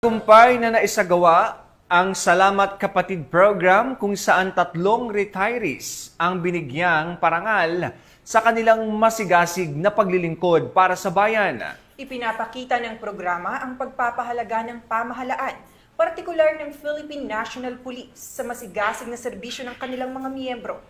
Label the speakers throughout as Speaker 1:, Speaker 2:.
Speaker 1: Tumpay na naisagawa ang Salamat Kapatid Program kung saan 3 retirees ang binigyang parangal sa kanilang masigasig na paglilingkod para sa bayan.
Speaker 2: Ipinapakita ng programa ang pagpapahalaga ng pamahalaan, partikular ng Philippine National Police sa masigasig na serbisyo ng kanilang mga miyembro.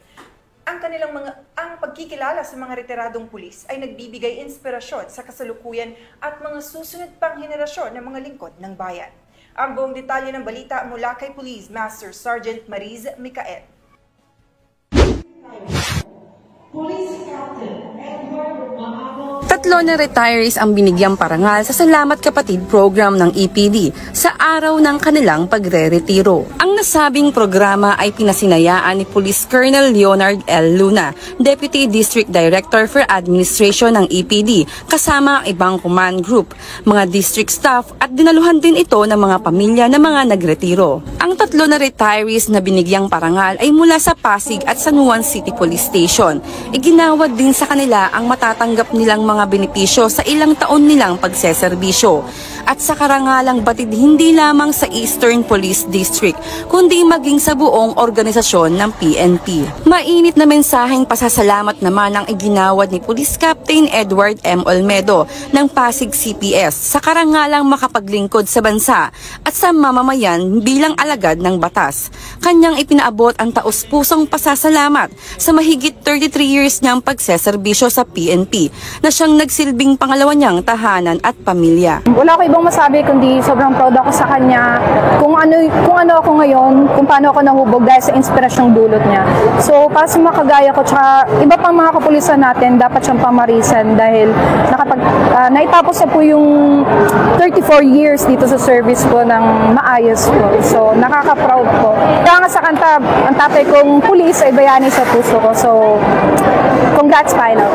Speaker 2: Ang pagkikilala sa mga retiradong pulis ay nagbibigay inspirasyon sa kasalukuyan at mga susunod pang henerasyon ng mga lingkod ng bayan. Ang buong detalye ng balita mula kay Police Master Sergeant Mariz Micael.
Speaker 3: Police Captain Edward Mahago.
Speaker 4: 3 na retirees ang binigyang parangal sa Salamat Kapatid program ng EPD sa araw ng kanilang pagre-retiro. Ang nasabing programa ay pinasinayaan ni Police Colonel Leonard L. Luna, Deputy District Director for Administration ng EPD, kasama ang ibang command group, mga district staff at dinaluhan din ito ng mga pamilya ng mga nagretiro. Ang 3 na retirees na binigyang parangal ay mula sa Pasig at San Juan City Police Station. Iginawad din sa kanila ang matatanggap nilang mga benepisyo sa ilang taon nilang pagseserbisyo at sa karangalang batid hindi lamang sa Eastern Police District kundi maging sa buong organisasyon ng PNP. Mainit na mensaheng pasasalamat naman ang iginawad ni Police Captain Edward M. Olmedo ng Pasig CPS sa karangalang makapaglingkod sa bansa at sa mamamayan bilang alagad ng batas. Kanyang ipinaabot ang taus-pusong pasasalamat sa mahigit 33 years niyang pagseserbisyo sa PNP na siyang nagsilbing pangalawa niyang tahanan at pamilya.
Speaker 5: Wala ko ibang masabi kundi sobrang proud ako sa kanya kung ano ako ngayon, kung paano ako nahubog dahil sa inspirasyong dulot niya. So para sa mga kagaya ko tsaka iba pang mga kapulisan natin, dapat siyang pamarisan dahil naitapos na po yung 34 years dito sa service ko ng maayos po. So nakaka-proud po. Kaya nga sa kanta, ang tatay kong pulis ay bayani sa puso ko. So congrats, Pilot.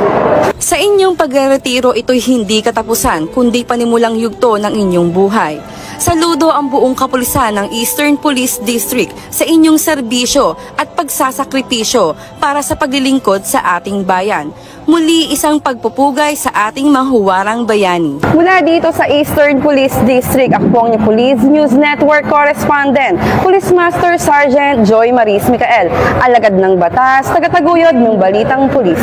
Speaker 4: Sa inyong pagre-retiro, ito'y hindi katapusan, kundi panimulang yugto ng inyong buhay. Saludo ang buong kapulisan ng Eastern Police District sa inyong serbisyo at pagsasakripisyo para sa paglilingkod sa ating bayan. Muli isang pagpupugay sa ating mahuwarang bayani.
Speaker 6: Mula dito sa Eastern Police District, ako po ang Police News Network Correspondent, Police Master Sergeant Joy Mariz Micael, alagad ng batas, tagataguyod ng balitang pulis.